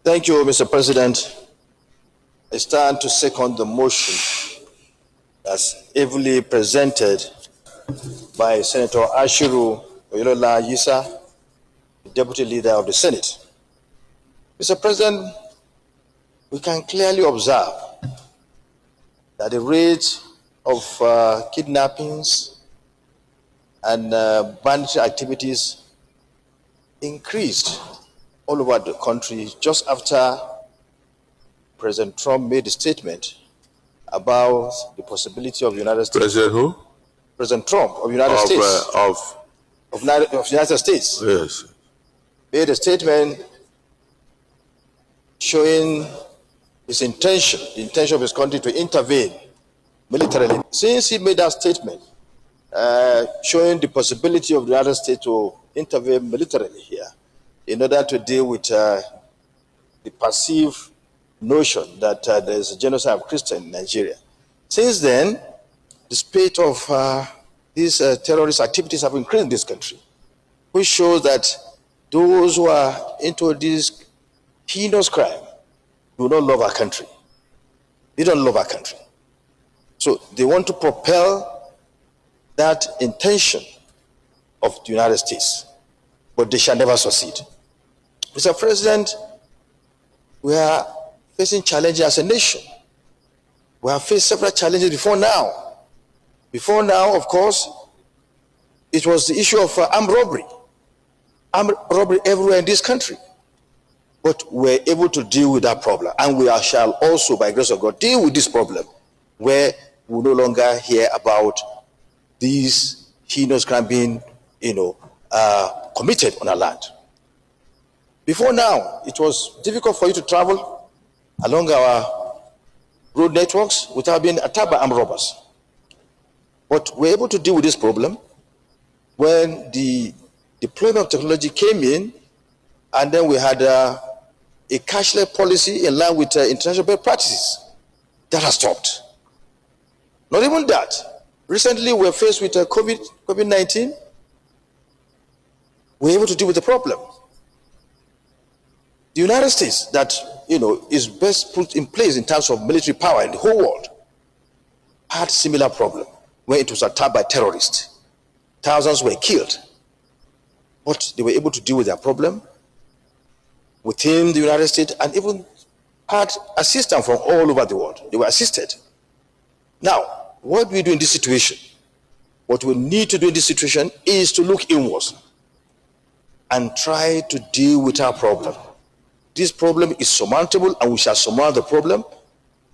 Thank you, Mr. President. I stand to second the motion as ably presented by Senator Ashiru Oyolola Yisa, the Deputy Leader of the Senate. Mr. President, we can clearly observe that the rate of kidnappings and banditry activities increased all over the country just after President Trump made a statement about the possibility of the United States. President who? President Trump of the United States. Of the United States. Yes. Made a statement showing his intention, the intention of his country to intervene militarily. Since he made that statement, showing the possibility of the United States to intervene militarily here in order to deal with the perceived notion that there is a genocide of Christians in Nigeria. Since then, the spate of these terrorist activities have increased in this country, which shows that those who are into this heinous crime do not love our country. They don't love our country. So they want to propel that intention of the United States, but they shall never succeed. Mr. President, we are facing challenges as a nation. We have faced several challenges before now. Before now, of course, it was the issue of armed robbery. Armed robbery everywhere in this country. But we're able to deal with that problem. And we shall also, by grace of God, deal with this problem where we no longer hear about these heinous crimes being, committed on our land. Before now, it was difficult for you to travel along our road networks without being attacked by armed robbers. But we're able to deal with this problem when the deployment of technology came in, and then we had a cashless policy in line with international best practices. That has stopped. Not even that. Recently, we're faced with COVID-19. We're able to deal with the problem. The United States, that is best put in place in terms of military power in the whole world, had similar problem when it was attacked by terrorists. Thousands were killed, but they were able to deal with their problem within the United States and even had assistance from all over the world. They were assisted. Now, what do we do in this situation? What we need to do in this situation is to look inwards and try to deal with our problem. This problem is surmountable, and we shall surmount the problem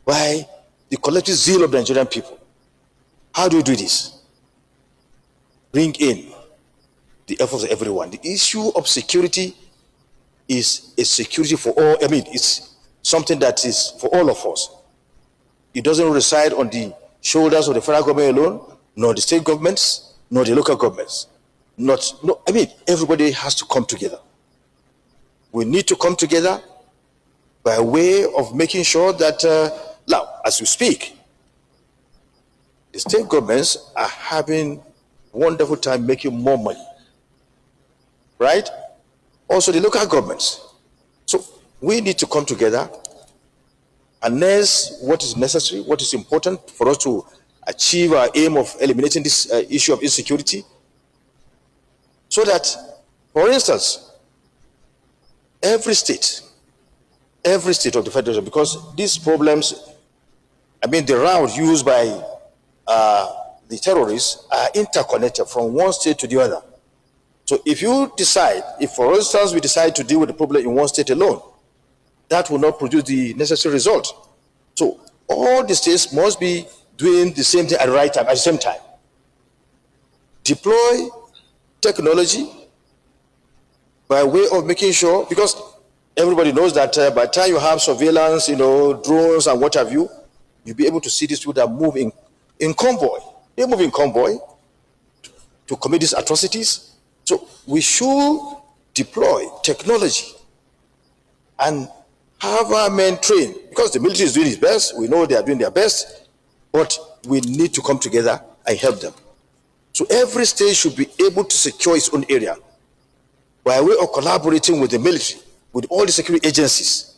by the collective zeal of the Nigerian people. How do we do this? Bring in the efforts of everyone. The issue of security is a security for all. It's something that is for all of us. It doesn't reside on the shoulders of the federal government alone, nor the state governments, nor the local governments. Everybody has to come together. We need to come together by way of making sure that, now, as we speak, the state governments are having a wonderful time making more money, right? Also, the local governments. So we need to come together, harness what is necessary, what is important for us to achieve our aim of eliminating this issue of insecurity, so that, for instance, every state of the federation, because these problems, the route used by the terrorists are interconnected from one state to the other. So if you decide, if for instance we decide to deal with the problem in one state alone, that will not produce the necessary result. So all the states must be doing the same thing at the right time, at the same time. Deploy technology by way of making sure, because everybody knows that by the time you have surveillance, drones and what have you, you'll be able to see these people that move in convoy. They move in convoy to commit these atrocities. So we should deploy technology and have our men trained, because the military is doing its best. We know they are doing their best, but we need to come together and help them. So every state should be able to secure its own area by way of collaborating with the military, with all the security agencies,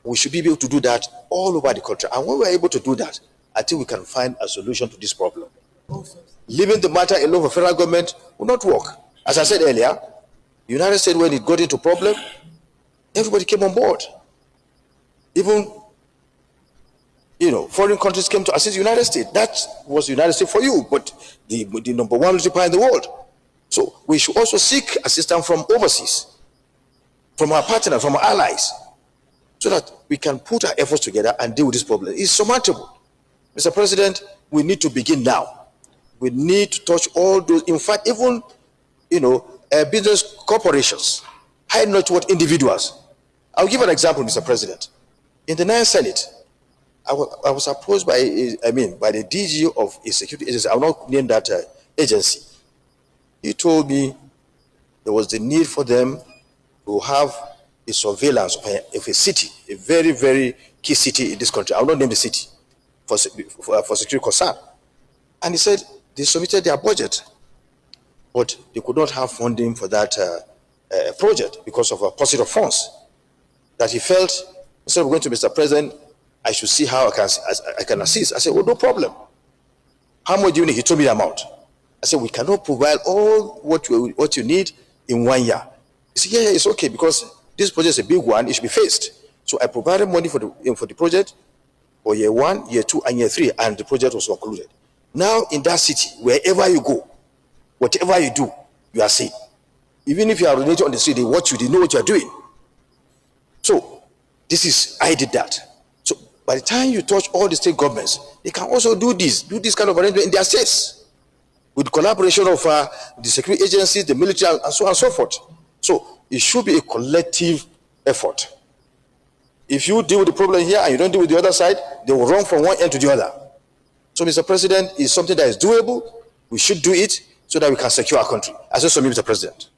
We should be able to do that all over the country. And when we're able to do that, I think we can find a solution to this problem. Leaving the matter alone for federal government will not work. As I said earlier, the United States, when it got into problem, everybody came on board. Even, foreign countries came to assist the United States. That was the United States for you, but the number one military power in the world. So we should also seek assistance from overseas, from our partners, from our allies, so that we can put our efforts together and deal with this problem. It's surmountable. Mr. President, we need to begin now. We need to touch all those, in fact, even, business corporations, high net worth individuals. I'll give an example, Mr. President. In the 9th Senate, I was approached by the DG of a security agency. I will not name that agency. He told me there was the need for them to have a surveillance of a city, a very, very key city in this country. I will not name the city for security concern. And he said they submitted their budget, but they could not have funding for that project because of a positive funds. That he felt, instead of going to Mr. President, I should see how I can assist. I said, well, no problem. How much do you need? He told me the amount. I said, we cannot provide all what you need in 1 year. He said, yeah, it's okay, because this project is a big one. It should be phased. So I provided money for the project for year 1, year 2, and year 3, and the project was concluded. Now in that city, wherever you go, whatever you do, you are safe. Even if you are related on the street, they watch you, they know what you are doing. So I did that. So by the time you touch all the state governments, they can also do this kind of arrangement in their states, with collaboration of the security agencies, the military, and so on and so forth. So it should be a collective effort. If you deal with the problem here and you don't deal with the other side, they will run from one end to the other. So, Mr. President, it's something that is doable. We should do it so that we can secure our country. I say so, Mr. President.